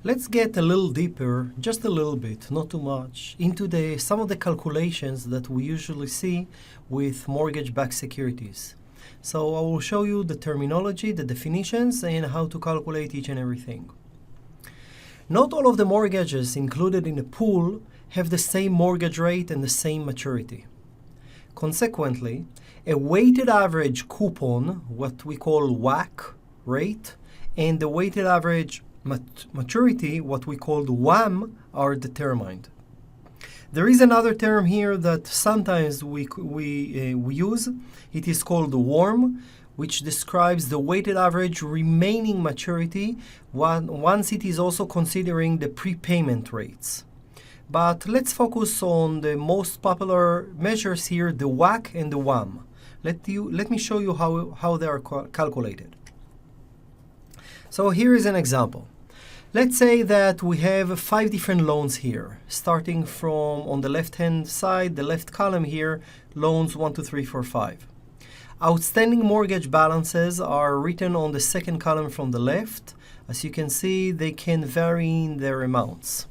Let's get a little deeper, just a little bit, not too much, into some of the calculations that we usually see with mortgage-backed securities. So I will show you the terminology, the definitions, and how to calculate each and everything. Not all of the mortgages included in a pool have the same mortgage rate and the same maturity. Consequently, a weighted average coupon, what we call WAC rate, and the weighted average maturity, what we call the WAM, are determined. There is another term here that sometimes we use. It is called the WARM, which describes the weighted average remaining maturity once it is also considering the prepayment rates. But let's focus on the most popular measures here, the WAC and the WAM. Let me show you how they are calculated. So here is an example. Let's say that we have 5 different loans here, starting from on the left-hand side, the left column here, loans 1, 2, 3, 4, 5. Outstanding mortgage balances are written on the second column from the left. As you can see, they can vary in their amounts.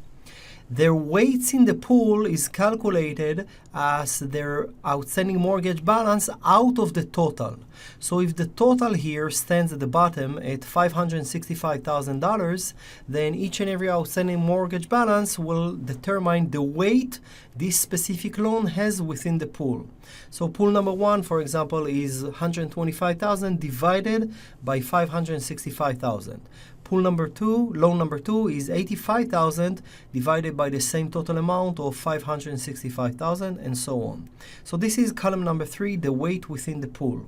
Their weights in the pool is calculated as their outstanding mortgage balance out of the total. So if the total here stands at the bottom at $565,000, then each and every outstanding mortgage balance will determine the weight this specific loan has within the pool. So pool number 1, for example, is $125,000 divided by $565,000. Pool number 2, loan number 2 is $85,000 divided by the same total amount of $565,000, and so on. So this is column number 3, the weight within the pool.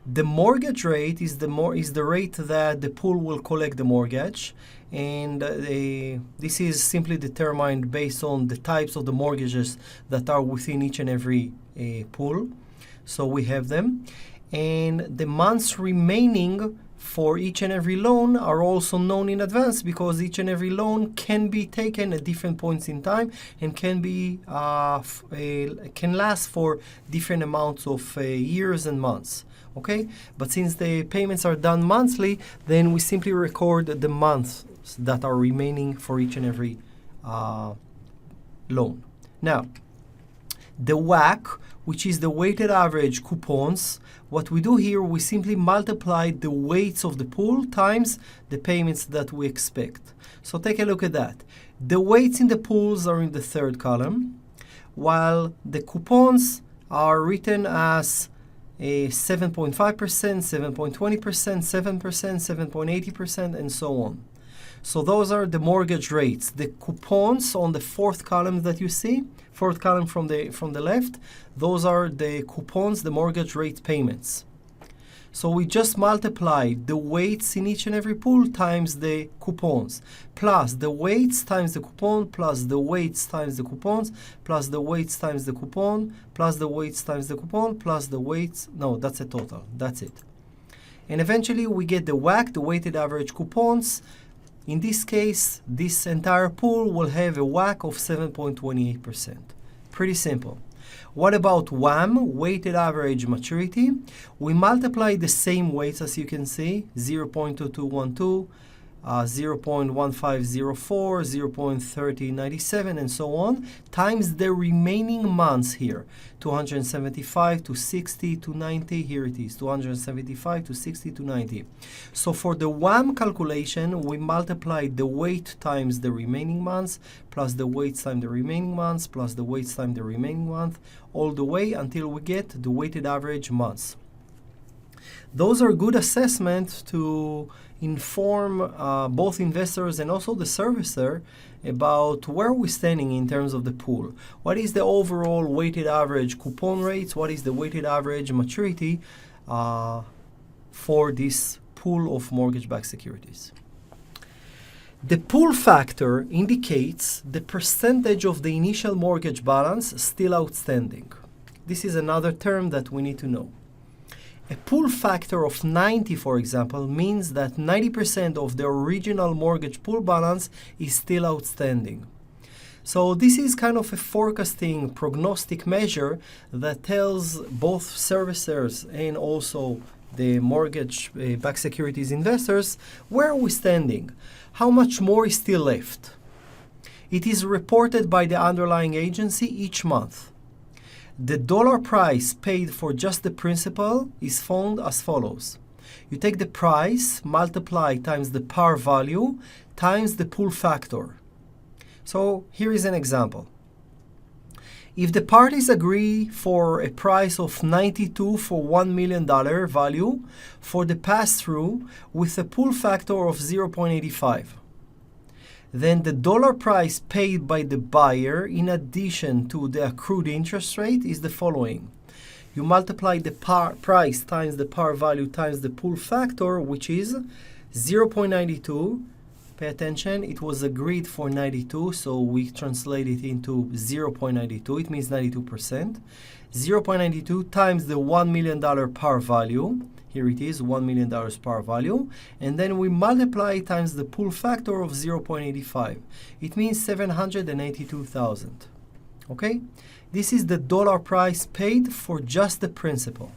The mortgage rate is the rate that the pool will collect the mortgage, and this is simply determined based on the types of the mortgages that are within each and every pool. So we have them, and the months remaining for each and every loan are also known in advance, because each and every loan can be taken at different points in time and can last for different amounts of years and months. Okay, but since the payments are done monthly, then we simply record the months that are remaining for each and every loan. Now, the WAC, which is the weighted average coupons, what we do here, we simply multiply the weights of the pool times the payments that we expect. So take a look at that. The weights in the pools are in the third column, while the coupons are written as 7.5%, 7.20%, 7%, 7.80%, and so on. So those are the mortgage rates. The coupons on the fourth column that you see, fourth column from the left, those are the coupons, the mortgage rate payments. So we just multiply the weights in each and every pool times the coupons, plus the weights times the coupon, plus the weights times the coupons, plus the weights times the coupon, plus the weights times the coupon, plus the weights. No, that's a total. That's it. And eventually we get the WAC, the weighted average coupons. In this case, this entire pool will have a WAC of 7.28%. Pretty simple. What about WAM, weighted average maturity? We multiply the same weights, as you can see, 0.2212, 0.1504, 0.3097, and so on, times the remaining months here, 275 to 60 to 90, here it is, 275 to 60 to 90. So for the WAM calculation, we multiply the weight times the remaining months, plus the weights times the remaining months, plus the weights times the remaining month, all the way until we get the weighted average months. Those are good assessments to inform both investors and also the servicer about where we're standing in terms of the pool. What is the overall weighted average coupon rates? What is the weighted average maturity for this pool of mortgage-backed securities? The pool factor indicates the percentage of the initial mortgage balance still outstanding. This is another term that we need to know. A pool factor of 90, for example, means that 90% of the original mortgage pool balance is still outstanding. So this is kind of a forecasting prognostic measure that tells both servicers and also the mortgage-backed securities investors where we're standing. how much more is still left? It is reported by the underlying agency each month. The dollar price paid for just the principal is found as follows. You take the price, multiply times the par value, times the pull factor. So here is an example. If the parties agree for a price of 92 for $1 million value for the pass-through with a pull factor of 0.85, then the dollar price paid by the buyer in addition to the accrued interest rate is the following. You multiply the price times the par value times the pull factor, which is 0.92. Pay attention, it was agreed for 92, so we translate it into 0.92. It means 92%. 0.92 times the $1 million par value. Here it is, $1 million par value. And then we multiply times the pull factor of 0.85. It means 782,000. Okay? This is the dollar price paid for just the principal.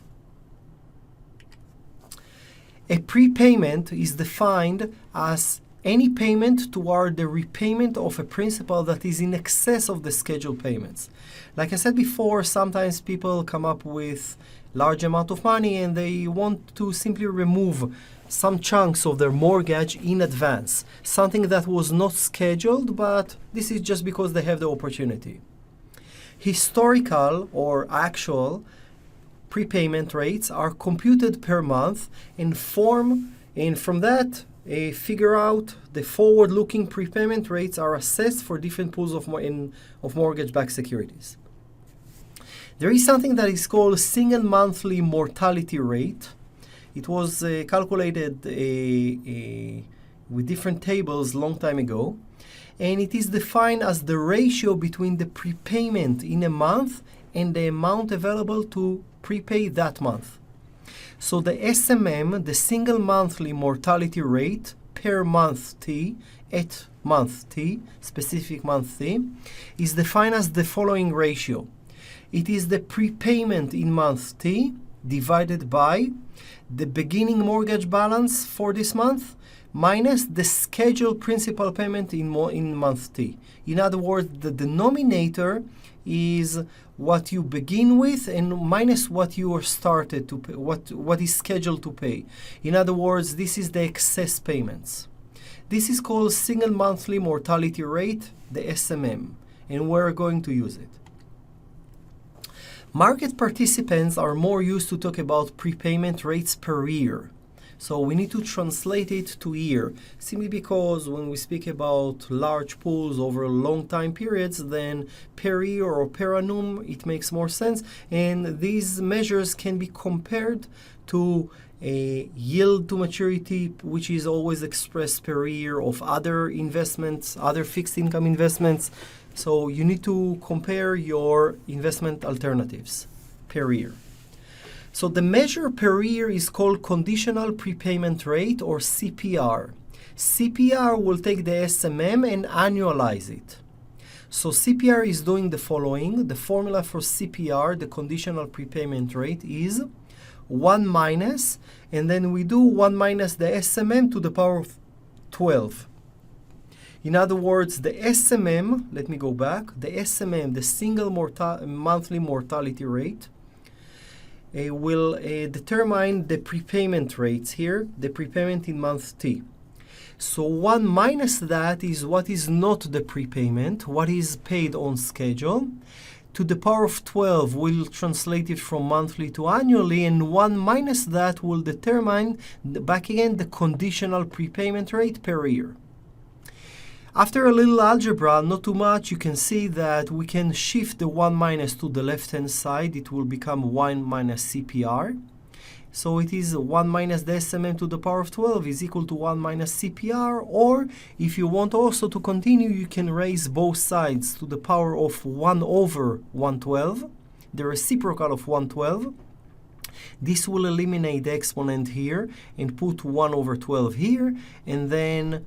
A prepayment is defined as any payment toward the repayment of a principal that is in excess of the scheduled payments. Like I said before, sometimes people come up with large amount of money and they want to simply remove some chunks of their mortgage in advance. Something that was not scheduled, but this is just because they have the opportunity. Historical or actual prepayment rates are computed per month and from that figure out the forward-looking prepayment rates are assessed for different pools of mortgage-backed securities. There is something that is called single monthly mortality rate. It was calculated with different tables long time ago, and it is defined as the ratio between the prepayment in a month and the amount available to prepay that month. So the SMM, the single monthly mortality rate per month T, at month T, specific month T, is defined as the following ratio. It is the prepayment in month T divided by the beginning mortgage balance for this month minus the scheduled principal payment in month T. In other words, the denominator is what you begin with and minus what you are started to pay, what is scheduled to pay. In other words, this is the excess payments. This is called single monthly mortality rate, the SMM, and we're going to use it. Market participants are more used to talk about prepayment rates per year. So we need to translate it to year, simply because when we speak about large pools over long time periods, then per year or per annum, it makes more sense. And these measures can be compared to a yield to maturity, which is always expressed per year of other investments, other fixed income investments. So you need to compare your investment alternatives per year. So the measure per year is called conditional prepayment rate, or CPR. CPR will take the SMM and annualize it. So CPR is doing the following. The formula for CPR, the conditional prepayment rate, is 1 minus, and then we do 1 minus the SMM to the power of 12. In other words, the SMM, let me go back, the SMM, the single monthly mortality rate, will determine the prepayment rates here, the prepayment in month T. So 1 minus that is what is not the prepayment, what is paid on schedule. To the power of 12 will translate it from monthly to annually, and 1 minus that will determine, back again, the conditional prepayment rate per year. After a little algebra, not too much, you can see that we can shift the 1 minus to the left-hand side. It will become 1 minus CPR. So it is 1 minus the SMM to the power of 12 is equal to 1 minus CPR. Or if you want also to continue, you can raise both sides to the power of 1 over 112, the reciprocal of 112. This will eliminate the exponent here and put 1 over 12 here, and then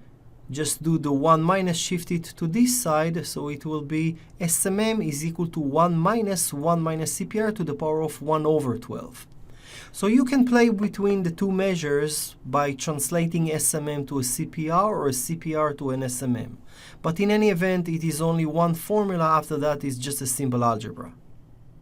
just do the 1 minus, shift it to this side, so it will be SMM is equal to 1 minus CPR to the power of 1 over 12. So you can play between the two measures by translating SMM to a CPR or a CPR to an SMM. But in any event, it is only one formula. After that, it's just a simple algebra.